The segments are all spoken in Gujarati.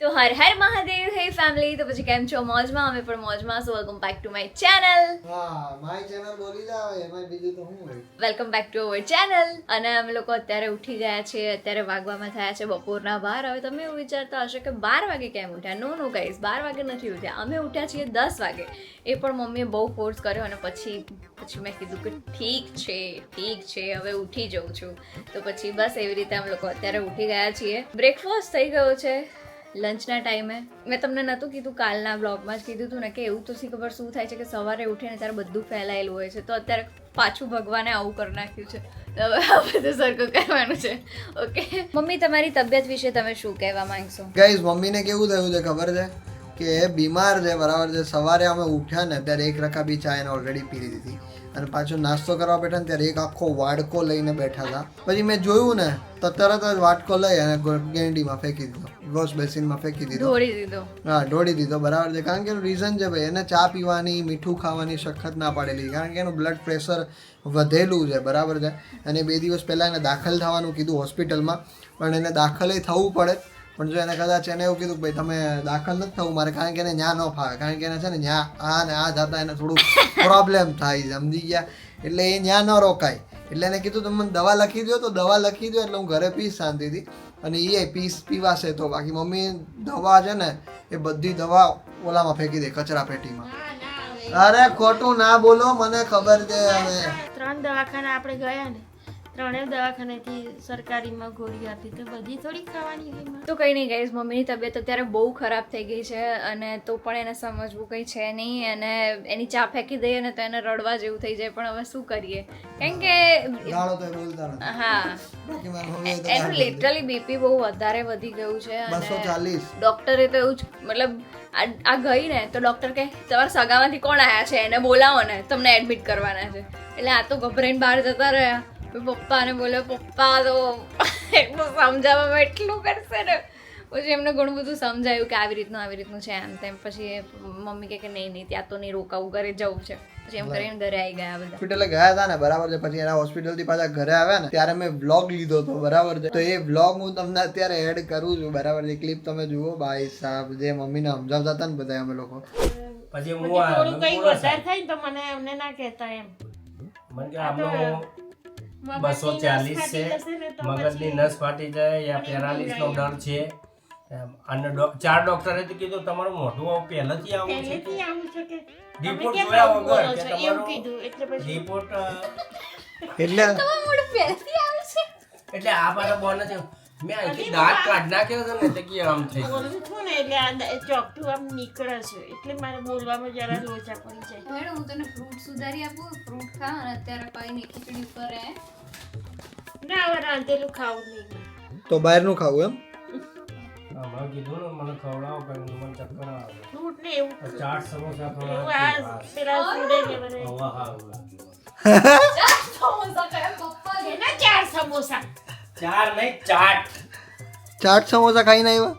તો હર હર મહાદેવ. હે ફેમિલી, તો પછી કેમ છો? મોજમાં? અમે પણ મોજમાં. સો welcome back to my channel. હા, માય ચેનલ બોલી જાવ, એમાં બીજું તો શું હોય. Welcome back to our channel. અને અમે લોકો અત્યારે ઉઠી ગયા છીએ. અત્યારે વાગવામાં થયા છે બપોરના 12. હવે તમે એવું વિચારતા હશો કે 12 વાગે કેમ ઉઠ્યા? નો ગાઈઝ, 12 વાગે નથી ઉઠ્યા. અમે ઉઠ્યા છીએ 10 વાગે. એ પણ મમ્મીએ બહુ ફોર્સ કર્યો અને પછી મેં કીધું કે ઠીક છે હવે ઉઠી જાઉં છું. તો પછી બસ એવી રીતે અમે લોકો અત્યારે ઉઠી ગયા છીએ. બ્રેકફાસ્ટ થઈ ગયો છે લંચના ટાઈમે. મેં તમને નહોતું કીધું, કાલના બ્લોગમાં જ કીધું હતું ને કે એવું તો શી ખબર શું થાય છે કે સવારે ઉઠીને ત્યારે બધું ફેલાયેલું હોય છે. તો અત્યારે પાછું ભગવાને આવું કરી નાખ્યું છે. તો હવે આ બધું સરખું કરવાનું છે. ઓકે મમ્મી, તમારી તબિયત વિશે તમે શું કહેવા માંગશો? ગાઈઝ, મમ્મીને કેવું થયું છે ખબર છે કે એ બીમાર છે, બરાબર છે. સવારે અમે ઉઠ્યા ને ત્યારે એક રકાબી ચા એને ઓલરેડી પી લીધી અને પાછો નાસ્તો કરવા બેઠા ને ત્યારે એક આખો વાડકો લઈને બેઠા હતા. પછી મેં જોયું ને તો તરત જ વાટકો લઈ અને ગેંડીમાં ફેંકી દીધો, વોશ બેસિનમાં ફેંકી દીધો, ઢોળી દીધો. બરાબર છે. કારણ કે એનું રીઝન છે ભાઈ, એને ચા પીવાની, મીઠું ખાવાની સખત ના પાડેલી. કારણ કે એનું બ્લડ પ્રેશર વધેલું છે, બરાબર છે. અને 2 દિવસ પહેલાં એને દાખલ થવાનું કીધું હોસ્પિટલમાં, પણ એને દાખલે થવું પડે. પણ જો એને કદાચ એને એવું કીધું કે ભાઈ તમે દાખલ નથી થવું મારે, કારણ કે એને ન્યા ન ફાવે. કારણ કે એને છે ને ન્યા આ ને આ જતા એને થોડું પ્રોબ્લેમ થાય છે, સમજી ગયા? એટલે એ ન્યા ન રોકાય. એટલે એને કીધું તમે મને દવા લખી દો, તો દવા લખી દો એટલે હું ઘરે પીશ શાંતિથી. અને એ પીવાશે તો. બાકી મમ્મી દવા છે ને એ બધી દવા ઓલામાં ફેંકી દે, કચરા પેટીમાં. અરે ખોટું ના બોલો, મને ખબર છે. હવે 3 દવાખાના આપણે ગયા ને, 3 દવાખાનેથી સરકારીમાં ગોળી આપી, તો બધી થોડી ખાવાની હોય. તો કંઈ નહીં ગાઈઝ, મમ્મીની તબિયત અત્યારે બહુ ખરાબ થઈ ગઈ છે અને તો પણ એને સમજવું કંઈ છે નહીં. અને એની ચા ફેંકી દઈએ ને તો એને રડવા જેવું થઈ જાય. પણ હવે શું કરીએ? કારણ કે ગાળો તો બોલતા નથી. હા, બાકી મારી મમ્મીએ તો એનું લિટરલી બીપી બહુ વધારે વધી ગયું છે. 240. ડોક્ટરે તો એવું જ, મતલબ આ ગઈ ને તો ડોક્ટર કહે તમારા સગામાંથી કોણ આવ્યા છે એને બોલાવો ને, તમને એડમિટ કરવાના છે. એટલે આ તો ગભરાઈને બહાર જતા રહ્યા. પપ્પાને બોલ્યો, પપ્પા તો એટલું સમજાવવામાં એટલું કરશે ને. પછી એમને ઘણું બધું સમજાયું કે આવી રીતનું છે એમ તેમ. પછી મમ્મી કહે કે નહીં ત્યાં તો નહીં રોકાવું, ઘરે જવું છે. પછી એમ કરીને ઘરે આવી ગયા બધા. હોસ્પિટલે ગયા હતા ને, બરાબર છે. પછી એના હોસ્પિટલથી પાછા ઘરે આવ્યા ને ત્યારે મેં વ્લોગ લીધો હતો, બરાબર છે. તો એ વ્લોગ હું તમને અત્યારે એડ કરું છું, બરાબર છે. ક્લિપ તમે જુઓ. ભાઈ સાહેબ જે મમ્મીને સમજાવતા હતા ને બધા અમે લોકો. પછી થોડું કઈ વધારે થાય ને તો મને એમને ના કહેતા એમ. મને કે આમનો 240 છે, મગજની નસ ફાટી જાય યા પેરાલિસ નો ડર છે. અને 4 ડોક્ટરે તો કીધું તમારું મોઢું પહેલેથી આવું છે કે રિપોર્ટ જોયા વગર કે તમારું રિપોર્ટ એટલે એટલે આ પાછા બોન છે. મેં અહીંથી દાંત કાઢ નાખ્યો છે ને એટલે કે આમ થઈ ગયું. બોલું છું ને એટલે આ ચોકઠું આમ નીકળે છે, એટલે મારે બોલવામાં જરા લોચા પડી જાય. હવે હું તને ફ્રૂટ સુધારી આપું, ફ્રૂટ ખા. અને અત્યારે કઈ નહીં, ખીચડી ઉપર ના, હવે રાંધેલું ખાવું નહીં. તો બહારનું ખાવું એમ? હમણાં કીધું ને મને ખવડાવો કઈ મને ચક્કર આવે. ફ્રૂટ ને એવું ચાટ સમોસા એવું ખવડાવો. આ પેલા ફૂડે ને બધે. હવા હારું લાગ્યું. એના 4 સમોસા. 4 નહીં, ચાટ. ચાટ સમોસા ખાઈને આવ્યા?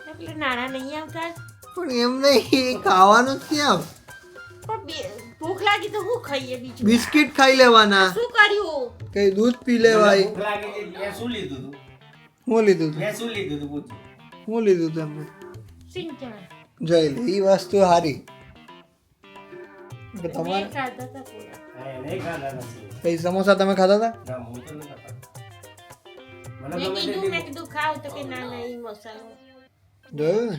એટલે નાના નહીં આવતા. પણ એમ નહીં, ખાવાનું જ ક્યાં? પણ ભૂખ લાગી તો શું ખાઈએ બીજું? બિસ્કિટ ખાઈ લેવાના, શું કર્યું? કઈ દૂધ પી લેવાય. ભૂખ લાગી હતી, મેં શું લીધું હતું? હું લીધું તું? મેં શું લીધું હતું પૂછ. હું લીધું તમને સિંચણ. જોઈ લે, ઈ વસ્તુ હારી. કે મેં તમારે ખાધા હતા પૂરા. હા, નહીં ખાધા નથી. કઈ સમોસા તમે ખાધા હતા? ના, હું તો નથી ખાતો. મને મેં ગમે તે કીધું ખાવ તો કે ના નહીં મસાલો. જોયું ને?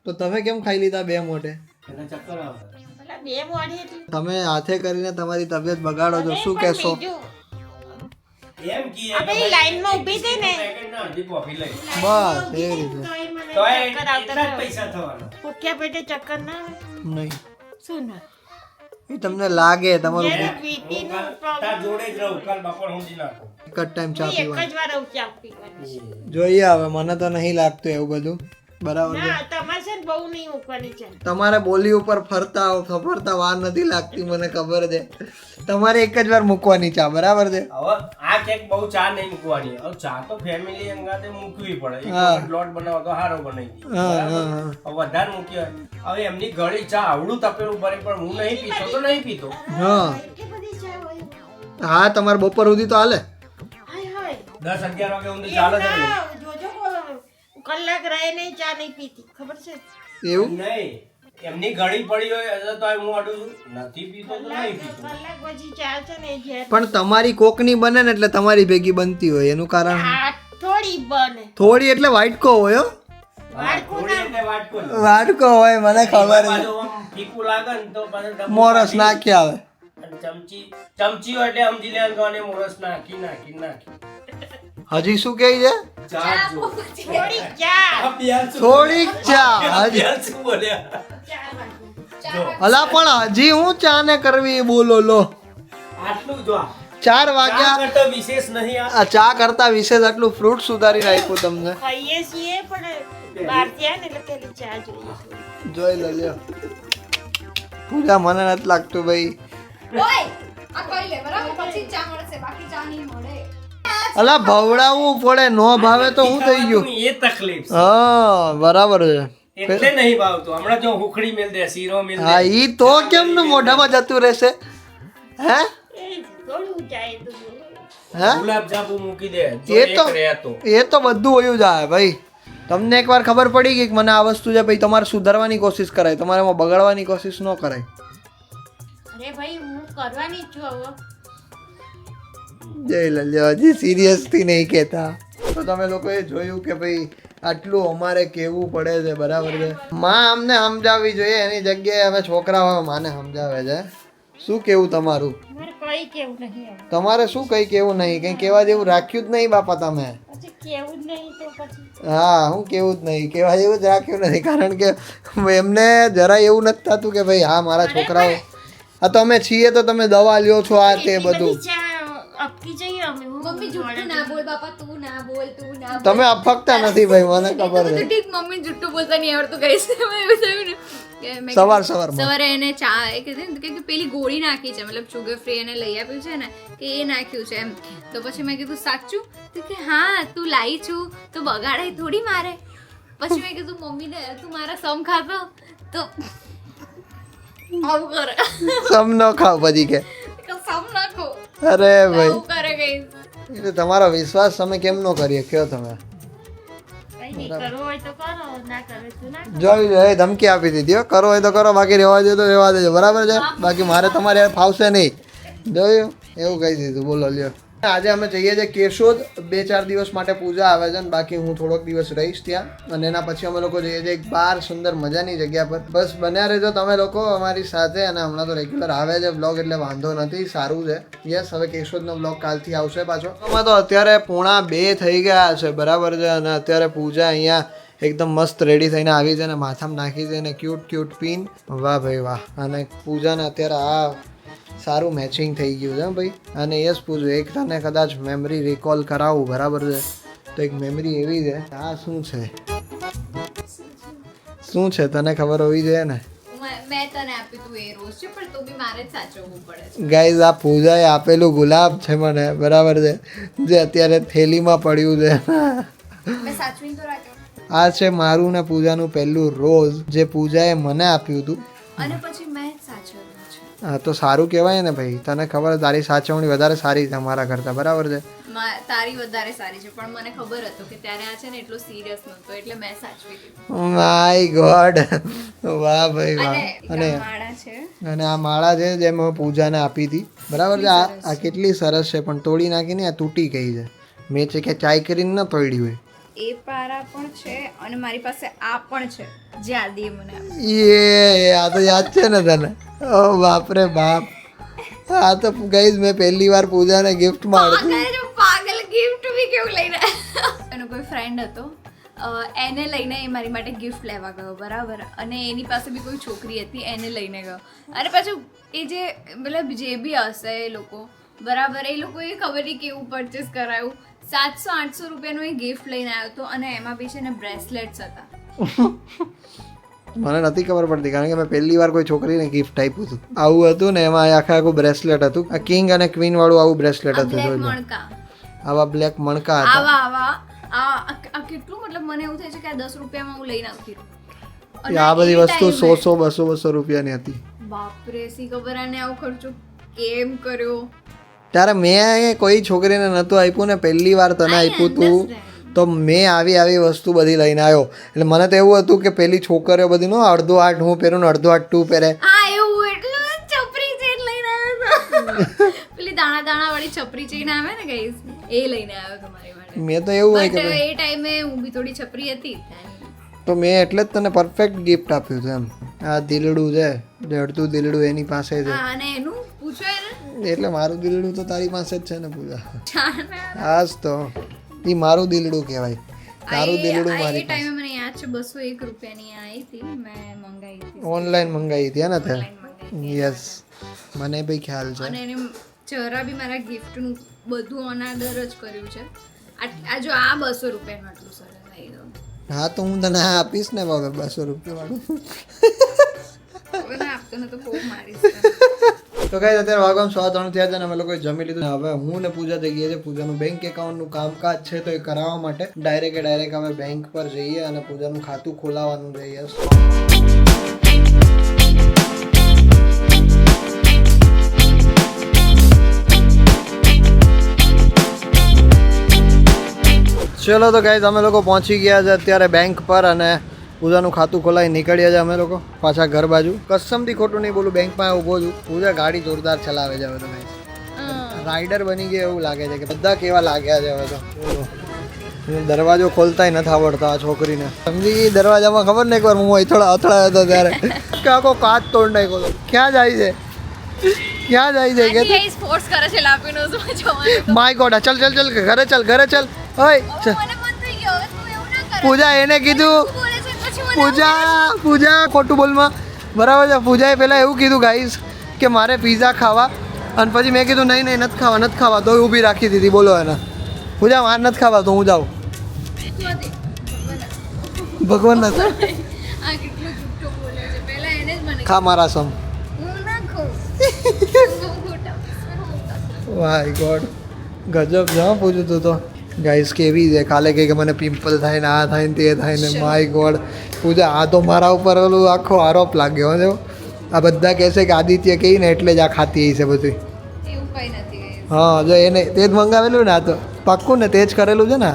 તો તમે કેમ ખાઈ લીધા 2 મોઢે? એને ચક્કર આવે. પેલા 2 મોઢે એટલે તમે હાથે કરીને તમારી તબિયત બગાડો છો, શું કહેશો? બીજું એમ કી આપણે લાઈનમાં ઊભી થઈ ને પેકેટ ના અડધી કોફી લઈ. બસ એવી રીતે. તોય મને તો ચક્કર આવતા એટલા જ હતા. પૈસા થવાના. ભૂખ્યા પેટે ચક્કર ના આવે? નહીં, શું ના? એ તમને લાગે તમારું જ્યારે એક બીપી નો તાર પ્રોબ્લેમ જોડે જ રહું, કાલ બપોર ઊંઘી નાખું. જ ટાઈમ ચા એક પીવાની. જ વાર આવું ચા પીવાની. જોઈએ હવે, મને તો નહીં લાગતું એવું બધું, બરાબર છે. ના, તમારે છે ને બહુ નહીં મૂકવાની છે. તમારે બોલી ઉપર ફરતા વાર નથી લાગતી, મને ખબર છે. તમારે એક જ વાર મૂકવાની ચા, બરાબર છે. હવે આ કેક બહુ ચા નહીં મૂકવાની. હવે ચા તો ફેમિલી અંગાતે મૂકવી પડે. એક હા. વખત લોટ બનાવો તો હારો બનાવી દઈએ. હા, બરાબર? હા, હા. હવે વધારે મૂકી હોય. હવે એમની ઘડી ચા આવડું તપેલું ભરે પણ હું નહીં પીતો તો નહીં પીતો. હા એટલી બધી ચા હોય. હા, તમારે બપોર સુધી તો હાલે. હાય હાય. 10-11 વાગે ઊંધી ચાલે છે ને. ના, જોજો કલાક રહે નહીં ચા નહીં પીતી ખબર છે એવું નહીં એમની ઘડી પડી હોય હજુ તો હું અડું છું નથી પીતો તો નહીં પીતો કલાક પછી ચા છે ને ઘેર પણ તમારી કોકની બને ને એટલે તમારી ભેગી બનતી હોય એનું કારણ આ થોડી બને થોડી એટલે વાટકો હોય હો. થોડી એટલે વાટકો જ. વાટકો હોય મને ખબર છે પાછું આમ ફીકું લાગે ને તો પાછું ડબ્બો મોરસ નાખી આવે અને ચમચી હોય એટલે સમજી લેવાનું કે આને મોરસ નાખી હજી શું કહે છે ચા જો થોડી ચા આ પિયાલ શું થોડીક ચા આ હજી પિયાલ શું બોલ્યા ચા વાગી. જો અલા પણ હજી હું ચા ને કરવી બોલો લો આટલું જો 4 ચા વાગ્યા કરતા વિશેષ નહીં આ આ ચા કરતા વિશેષ આટલું ફ્રૂટ સુધારી નાખ્યું તમને ખાઈએ છીએ પણ બહાર ત્યાં ને એટલે પેલી ચા જોઈએ થોડી. જોઈ લો લ્યો પૂજા મને નથી લાગતું ભાઈ ઓય આ કરી લે બરાબર પછી ચા મળશે બાકી ચા નહીં મળે અલા ભવડાવવું પડે નો ભાવે તો હું થઈ ગયું એ તકલીફ છે. હા બરાબર છે એટલે નહીં ભાવતું હમણાં જો હુખડી મેલ દે શીરો મેલ હા દે ઈ તો કેમનું મોઢામાં જતું રહેશે હે એ થોડું જાય તો હે ગુલાબ જાંબુ મૂકી દે એ જો તો એક રહે તો એ તો બધું વયું જાય ભાઈ તમને એકવાર ખબર પડી ગઈ કે મને આ વસ્તુ છે ભાઈ તમારે સુધારવાની કોશિશ કરાય તમારે એમાં બગાડવાની કોશિશ ન કરાય અરે ભાઈ હું કરવાની જ છું હવે જય લલ્યો હજી સિરિયસથી નહીં કહેતા તો તમે લોકોએ જોયું કે ભાઈ આટલું અમારે કેવું પડે છે બરાબર છે માં અમને સમજાવવી જોઈએ એની જગ્યાએ હવે છોકરાઓ માને સમજાવે છે શું કેવું તમારું મારે કઈ કેવું નહીં હવે. તમારે શું કઈ કેવું નહીં કઈ કહેવા જેવું રાખ્યું જ નહીં બાપા તમે પછી કેવું જ નહીં તો પછી હા હું કેવું જ નહીં કહેવા જેવું જ રાખ્યું નથી કારણ કે એમને જરા એવું નથી થતું કે ભાઈ હા મારા છોકરાઓ આ તો અમે છીએ તો તમે દવા લ્યો છો આ તે એટલી બધું બધી ચા અપકી જઈએ અમે હું મમ્મી જુઠ્ઠું ના બોલ બાપા તું ના બોલ તમે અફકતા નથી ભાઈ મને ખબર છે ઠીક મમ્મી જુઠ્ઠું બોલતા નહીં આવડતું કહીશ એવું થયું ને કે મેં સવારમાં સવારે એને ચા એ કીધું ને કે પેલી ગોળી નાખી છે મતલબ શુગર ફ્રી એને લઈ આપ્યું છે ને કે એ નાખ્યું છે એમ તો પછી મેં કીધું સાચું તો કે હા તું લાવી છું તો બગાડાય થોડી મારે પછી મેં કીધું મમ્મીને તું મારા સમ ખાતો તો આવું કરે સમ ન ખાવ પછી કે સમ નાખો અરે ભાઈ આવું કરે કઈ એટલે તમારો વિશ્વાસ તમે કેમ નો કરીએ કયો તમે કઈ નહીં કરવું હોય તો કરો ના કરે તો ના કરો. જોઈ લો એ ધમકી આપી દીધી હો કરો હોય તો કરો બાકી રહેવા દે તો રહેવા દેજો બરાબર છે બાકી મારે તમારે યાર ફાવશે નહીં જોયું એવું કહી દીધું બોલો લ્યો આજે અમે જઈએ છીએ કેશોદ 2-4 દિવસ માટે પૂજા આવે છે ને બાકી હું થોડોક દિવસ રહીશ ત્યાં અને એના પછી અમે લોકો જઈએ છીએ એક બાર સુંદર મજાની જગ્યા પર બસ બન્યા રહેજો તમે લોકો અમારી સાથે અને હમણાં તો રેગ્યુલર આવે છે બ્લોગ એટલે વાંધો નથી સારું છે યસ હવે કેશોદનો બ્લોગ કાલથી આવશે પાછો આમાં તો અત્યારે 1:30 થઈ ગયા છે બરાબર છે અને અત્યારે પૂજા અહીંયા એકદમ મસ્ત રેડી થઈને આવી છે અને માથામાં નાખી છે અને ક્યુટ પિન વાહ ભાઈ વાહ અને પૂજાને અત્યારે આ સારું મેચિંગ થઈ ગયું છે ભાઈ અને યસ પૂછું એક તને કદાચ મેમરી રિકોલ કરાવું બરાબર છે તો એક મેમરી એવી છે આ શું છે તને ખબર હોવી જોઈએ ને મેં તને આપ્યું તું એ રોજ છે પણ તો બી મારે જ સાચવવું પડે છે ગાઈઝ આ પૂજાએ આપેલું ગુલાબ છે મને બરાબર છે જે અત્યારે થેલીમાં પડ્યું છે મેં સાચવીને તો રાખ્યો આ છે મારું ને પૂજાનું પહેલું રોઝ જે પૂજાએ મને આપ્યું હતું અને પછી મેં જ સાચવ્યું છે હા તો સારું કહેવાય ને ભાઈ તને ખબર તારી સાચવણી વધારે સારી છે અમારા કરતાં બરાબર છે તારી વધારે સારી છે પણ મને ખબર હતું કે ત્યારે આ છે ને એટલો સિરિયસ નહોતો એટલે મેં સાચવી દીધું માય ગોડ વાહ ભાઈ વાહ અને માળા છે અને આ માળા છે જે મેં પૂજાને આપી હતી બરાબર છે આ કેટલી સરસ છે પણ તોડી નાખીને આ તૂટી ગઈ છે મેં છે કે ચાય કરીને ન તોડી હોય એ પારા પણ છે અને મારી પાસે આ પણ છે જે આદિએ મને આપ્યું. એ આ તો યાદ છે ને તને ઓ બાપરે બાપ આ તો ગઈશ મેં પહેલી વાર પૂજાને ગિફ્ટમાં પાગલ ગિફ્ટ બી કેવું લઈને એનો કોઈ ફ્રેન્ડ હતો એને લઈને એ મારી માટે ગિફ્ટ લેવા ગયો બરાબર અને એની પાસે બી કોઈ છોકરી હતી એને લઈને ગયો અને પાછું એ જે મતલબ જે બી હશે એ લોકો બરાબર એ લોકોએ ખબર નહીં કેવું પરચેસ કરાયું 700-800 રૂપિયાનું એ ગિફ્ટ લઈને આવ્યો હતો અને એમાં બી છે ને બ્રેસલેટ્સ હતા મને નથી ખબર પડતી કારણ કે મેં પહેલી વાર કોઈ છોકરીને ગિફ્ટ આપ્યું હતું આવું હતું ને એમાં આખું બ્રેસલેટ હતું આ કિંગ અને ક્વીન વાળું આવું બ્રેસલેટ હતું બ્લેક જોઈ લો મણકા આવા બ્લેક મણકા હતા આવા આ કેટલું મતલબ મને એવું થાય છે કે આ 10 રૂપિયામાં હું લઈને આવતી રહું. આ બધી વસ્તુ 100-200 રૂપિયાની હતી બાપરે સી ખબર આને આવો ખર્ચો કેમ કર્યો ત્યારે મેં કોઈ છોકરીને નહોતું આપ્યું ને પહેલી વાર તને આપ્યું તું તો મેં આવી વસ્તુ બધી લઈને આવ્યો. એટલે મને તો એવું હતું કે પેલી છોકરીઓ બધી નો અડધો હાથ હું પહેરું ને અડધો હાથ તું પહેરે. હા એવું એટલે છપરી ચેન લઈને આવ્યો હતો. પેલી દાણા વાળી છપરી ચેન આવે ને ગાઈસ, એ લઈને આવ્યો તો મારી માટે. મેં તો એવું હોય કે બટ એ ટાઈમે હું બી થોડી છપરી હતી. તો મેં એટલે જ તને પરફેક્ટ ગિફ્ટ આપ્યું છે એમ. આ દિલડું છે, જડતું દિલડું એની પાસે છે. હા અને એનું પૂછો ને, એટલે મારું દિલડું તો તારી પાસે જ છે ને પૂજા. જાણે હાસ તો ઈ મારું દિલડું કહેવાય. તારું દિલડું એ મારી ટાઈમે મને યાદ છે 201 રૂપિયાની આવી હતી, મેં મંગાવી હતી. ઓનલાઈન મંગાવી હતી ને તે. Online મંગાવી યસ, મને બી ખ્યાલ છે. અને એને જરા બી મારા ગિફ્ટનું બધું અનાદર જ કર્યું છે. આ જો આ 200 રૂપિયાનું આટલું સરસ આવી ગયું. હા તો હું તને આ આપીશ ને હવે 200 રૂપિયા વાળું. હવે ના આપતો ને તો બહુ મારીશ. તો કઈ અત્યારે વાગવામાં 3:15 થયા છે ને અમે લોકોએ જમી લીધું. હવે હું ને પૂજા જઈ ગયા છે. પૂજાનું બેંક એકાઉન્ટનું કામકાજ છે તો એ કરાવવા માટે ડાયરેક્ટ અમે બેંક પર જઈએ અને પૂજાનું ખાતું ખોલાવવાનું રહીએ. ચલો તો ગાઈઝ અમે લોકો પહોંચી ગયા છે અત્યારે બેંક પર અને પૂજાનું ખાતું ખોલાવી નીકળ્યા છે અમે લોકો પાછા ઘર બાજુ. કસમથી ખોટું નહીં બોલું, બેંકમાં ઊભો છું. પૂજા ગાડી જોરદાર ચલાવે છે હવે તો ગાઈઝ. રાઇડર બની ગયા એવું લાગે છે કે બધા કેવા લાગ્યા છે હવે તો. દરવાજો ખોલતાય નથી આવડતો આ છોકરીને. સમજી ગઈ દરવાજામાં ખબર ને એકવાર હું અથડાયો હતો ત્યારે કે આખો કાચ તોડ નાખ્યો હતો. ક્યાં જાય છે ક્યાં જાય છે કે ગાઈસ ફોર્સ કરે છે લાપીનો જોવાનું. માય ગોડ ચલ ચલ ચલ ઘરે ચલ ઘરે ચલ. ઓય ચલ. મને મન થઈ ગયો હવે તું એવું ના કર. પૂજા એને કીધું બોલે છે પછી મને પૂજા ખોટું બોલમાં બરાબર છે. પૂજાએ પહેલાં એવું કીધું ગાઈસ કે મારે પિઝા ખાવા અને પછી મેં કીધું નહીં નથી ખાવા તો ઊભી રાખી દીધી. બોલો એને પૂજા મારે નથી ખાવા તો હું જાઉં. ભગવાન ના આ કેટલું જુઠ્ઠું બોલે છે. પહેલા એને જ મને ખા મારા સમ. હું ના ખાઉં. બહુ ખોટા. માય ગોડ ગજબ છે પૂછું તું તો. ગાઈસ કેવી છે કાલે કે મને પિમ્પલ થાય ને આ થાય ને તે થાય ને. માય ગોડ પૂજા આ તો મારા ઉપર ઓલું આખો આરોપ લાગ્યો હો. આ બધા કહેશે કે આદિત્ય કહી ને એટલે જ આ ખાતી છે બધી. એવું કઈ નથી ગાઈસ. હા જો એને તે જ મંગાવેલું ને આ તો પાક્કું ને તે જ કરેલું છે ને.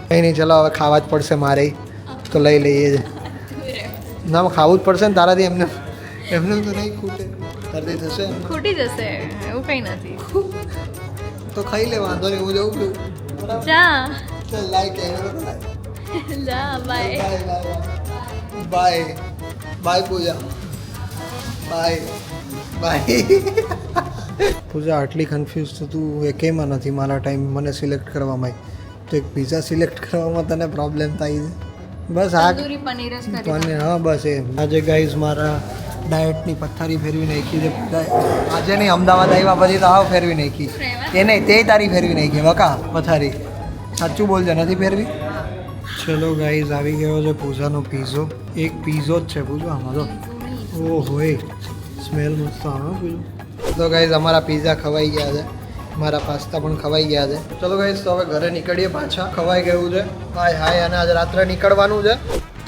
કંઈ નહીં ચલો હવે ખાવા જ પડશે મારે તો લઈ લઈએ છે. ના ખાવું જ પડશે ને તારાથી એમને તો નહીં ખૂટે. તારાથી થશે ખૂટી જશે એવું કઈ નથી. તો ખાઈ લે વાંધો નહીં હું જઉં છું. જા ચાલ લાઈક જા bye. Bye bye Pooja bye bye. Pooja આટલી કન્ફ્યુઝ તો તું એકેયમાં નથી મારા ટાઈમ મને સિલેક્ટ કરવામાં. તો એક પિઝા સિલેક્ટ કરવામાં તને પ્રોબ્લેમ થાય છે. બસ આ તંદૂરી પનીર જ કરી પનીર હા બસ એ. આજે ગાઈઝ મારા ડાયટની પથ્થારી ફેરવી નાખી છે. આજે નહીં અમદાવાદ આવ્યા પછી તો હાવ ફેરવી નાખી. એ નહીં તે તારી ફેરવી નાખી વકા પથારી. સાચું બોલજે નથી ફેરવી. ચલો ગાઈઝ આવી ગયો છે પૂજાનો પીઝો. એક પીઝો જ છે પૂજો આમાં તો. ઓહો એ સ્મેલ મસ્ત આવે પૂજો. તો ગાઈઝ અમારા પીઝા ખવાઈ ગયા છે. મારા પાસ્તા પણ ખવાઈ ગયા છે. ચલો ગાઈઝ તો હવે ઘરે નીકળીએ પાછા. ખવાઈ ગયું છે હાય અને આજે રાત્રે નીકળવાનું છે.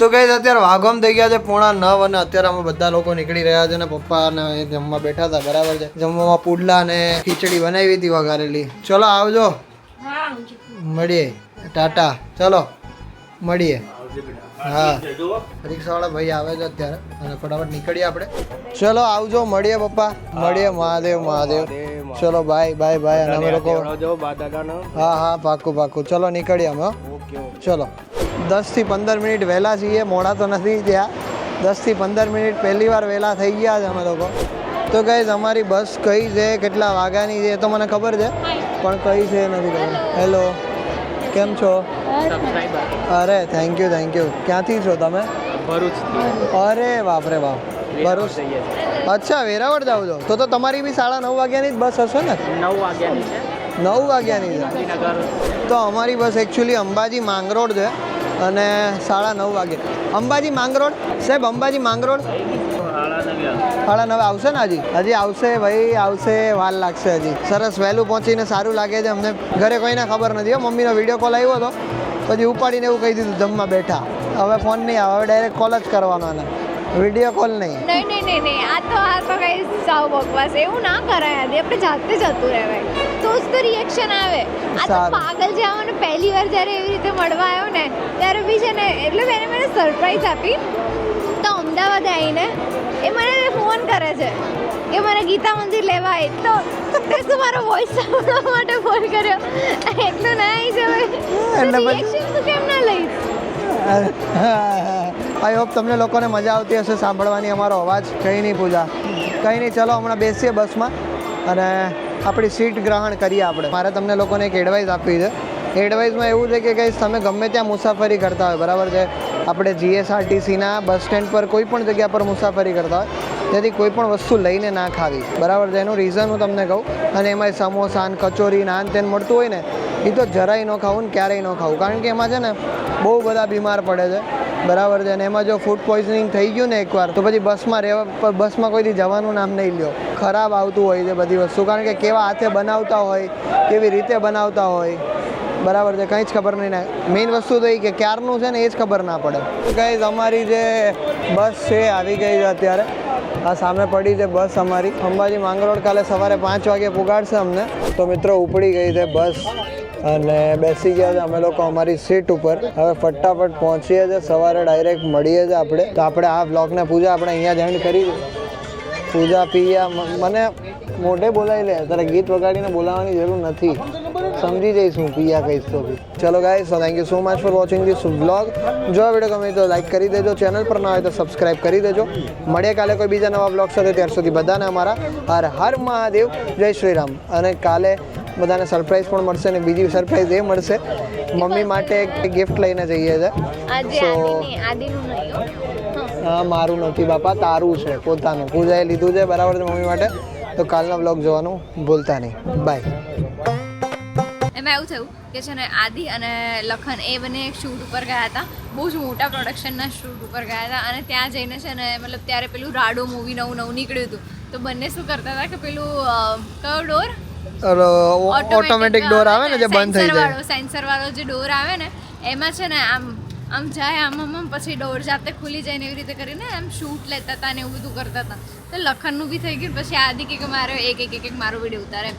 તો ગાઈઝ અત્યારે વાઘોમ થઈ ગયા છે 8:45 અને અત્યારે અમે બધા લોકો નીકળી રહ્યા છે ને પપ્પા અને એ જમવા બેઠા હતા બરાબર છે. જમવામાં પુડલા અને ખીચડી બનાવી હતી વઘારેલી. ચલો આવજો મળીએ. ટાટા ચલો મળીએ. હા રિક્ષાવાળા ભાઈ આવે છે અત્યારે અને ફટાફટ નીકળીએ આપણે. ચલો આવજો મળીએ પપ્પા મળીએ. મહાદેવ મહાદેવ. ચલો બાય બાય બાય. અને અમે લોકો હા હા પાક્કું ચલો નીકળીએ અમે. ચલો 10 થી 15 મિનિટ વહેલા છીએ. મોડા તો નથી ત્યાં. 10 થી 15 મિનિટ પહેલી વાર વહેલા થઈ ગયા છે અમે લોકો. તો ગાઈઝ અમારી બસ કઈ છે કેટલા વાગ્યાની છે એ તો મને ખબર છે પણ કઈ છે નથી ખબર. હેલો કેમ છો? અરે થેન્ક યુ ક્યાંથી છો તમે? ભરૂચ. અરે બાપરે બાપ ભરૂચ. અચ્છા વેરાવળ જાવ છો તો તમારી બી 9:30 વાગ્યાની જ બસ હશે ને? 9 વાગ્યાની છે. તો અમારી બસ એકચ્યુઅલી અંબાજી માંગરોળ છે અને 9:30 વાગે. અંબાજી માંગરોળ સાહેબ અંબાજી માંગરોળ 9:30 આવશે ને? હજી આવશે ભાઈ આવશે. વાર લાગશે હજી. સરસ વહેલું પહોંચીને સારું લાગે છે અમને. ઘરે કોઈને ખબર નથી હો. મમ્મીનો વિડીયો કોલ આવ્યો હતો પછી ઉપાડીને એવું કહી દીધું જમવા બેઠા. હવે ફોન નહીં આવે હવે ડાયરેક્ટ કોલ જ કરવાનો ને વિડીયો કોલ નહીં. નહીં આ તો ગાઈસ સાવ બકવાસ. એવું ના કરાય. આપણે જાતે જતું રહેવાય. તો જ તો રિએક્શન આવે. આ તો સારું. પાગલ છે. આ મને પહેલી વાર જ્યારે એવી રીતે મળવા આવ્યો ને ત્યારે બી છે ને એટલે એને મને સરપ્રાઈઝ આપી. તો અમદાવાદ આવીને એ મને ફોન કરે છે કે મને ગીતા મંદિર લેવા આવે. તો તે મારો વોઇસ સાંભળવા માટે ફોન કર્યો. એટલું ના આવી જવાય. એટલે પછી- રિએક્શન તું કેમ ના લઈશ? આઈ હોપ તમને લોકોને મજા આવતી હશે સાંભળવાની અમારો અવાજ. કંઈ નહીં પૂજા, કંઈ નહીં. ચલો હમણાં બેસીએ બસમાં અને આપણી સીટ ગ્રહણ કરીએ આપણે. મારે તમને લોકોને એક એડવાઇસ આપવી છે. એડવાઇસમાં એવું છે કે કંઈ તમે ગમે ત્યાં મુસાફરી કરતા હોય, બરાબર છે, આપણે જીએસઆરટીસીના બસ સ્ટેન્ડ પર કોઈ પણ જગ્યા પર મુસાફરી કરતા હોય તેથી કોઈ પણ વસ્તુ લઈને ના ખાવી, બરાબર છે. એનું રીઝન હું તમને કહું. અને એમાંય સમોસા ને કચોરી નાન તેન મળતું હોય ને એ તો જરાય ન ખાવું ને ક્યારેય ન ખાવું, કારણ કે એમાં છે ને બહુ બધા બીમાર પડે છે, બરાબર છે. અને એમાં જો ફૂડ પોઈઝનિંગ થઈ ગયું ને એકવાર તો પછી બસમાં કોઈથી જવાનું નામ નહીં લ્યો. ખરાબ આવતું હોય છે બધી વસ્તુ, કારણ કે કેવા હાથે બનાવતા હોય, કેવી રીતે બનાવતા હોય, બરાબર છે, કંઈ જ ખબર નહીં. ને મેઇન વસ્તુ તો એ કે ક્યારનું છે ને એ જ ખબર ના પડે. ગાઈઝ અમારી જે બસ છે આવી ગઈ છે અત્યારે. આ સામે પડી છે બસ અમારી. અંબાજી માંગરોળ કાલે સવારે 5 વાગે પુગાડશે અમને. તો મિત્રો ઉપડી ગઈ છે બસ અને બેસી ગયા છે અમે લોકો અમારી સીટ ઉપર. હવે ફટાફટ પહોંચીએ છીએ, સવારે ડાયરેક્ટ મળીએ છીએ આપણે. તો આપણે આ બ્લોગને પૂજા આપણે અહીંયા જ એન્ડ કરી પૂજા પિયા મને મોઢે બોલાવી લે, તારે ગીત વગાડીને બોલાવવાની જરૂર નથી, સમજી જઈશ હું પિયા કહીશ તો બી. ચલો guys, so thank you so much for watching this vlog. જો આ વિડીયો ગમે તો લાઈક કરી દેજો, ચેનલ પર ના હોય તો સબસ્ક્રાઈબ કરી દેજો. મળીએ કાલે કોઈ બીજા નવા વ્લોગ સાથે. ત્યાર સુધી બધાને અમારા હર હર મહાદેવ, જય શ્રી રામ. અને કાલે બધાને સરપ્રાઈઝ પણ મળશે ને બીજી સરપ્રાઈઝ એ મળશે, મમ્મી માટે એક ગિફ્ટ લઈને જઈએ છે. આજે So- આદિનું નહીં હો. હા, મારું નથી બાપા, તારું છે પોતાનું. પૂજાએ લીધું છે, બરાબર છે, મમ્મી માટે. તો કાલના વ્લોગ જોવાનું ભૂલતા નહીં. બાય. એમાં એવું થયું કે છે ને આદિ અને લખન એ બંને એક શૂટ ઉપર ગયા હતા, બહુ જ મોટા પ્રોડક્શનના શૂટ ઉપર ગયા હતા. અને ત્યાં જઈને છે ને મતલબ ત્યારે પેલું રાડો મૂવી નવું નીકળ્યું હતું. તો બંને શું કરતા હતા કે પેલું કયો ડોર ઓટોમેટિક ડોર આવે ને જે બંધ થઈ જાય, સેન્સર વાળો જે ડોર આવે ને એમાં છે ને આમ જાય આમ પછી ડોર જાતે ખુલી જાય ને એવી રીતે કરીને આમ શૂટ લેતા હતા ને એવું બધું કરતા હતા. તો લખનનું બી થઈ ગયું. પછી આદિ કે મારે એક મારો વિડીયો ઉતારે.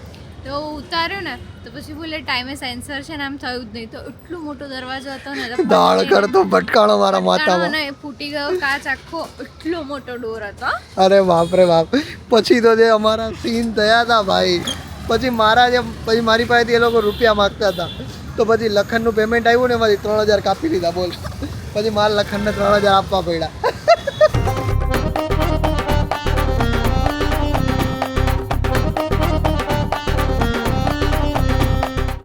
તો ઉતાર્યો ને તો પછી બોલે ટાઈમે સેન્સર છે ને આમ થયું જ નહીં. તો એટલો મોટો દરવાજો હતો ને તો દાળ કરતો ભટકાણો મારા માથામાં. ને ફૂટી ગયો કાચ આખો. એટલો મોટો ડોર હતો. અરે બાપ રે બાપ. પછી તો જે અમારા સીન થયા હતા ભાઈ, પછી મારી પાસેથી એ લોકો રૂપિયા માગતા હતા. તો પછી લખનનું પેમેન્ટ આવ્યું ને એમાંથી 3000 કાપી લીધા. બોલ, પછી મારા લખનને 3000 આપવા પડ્યા.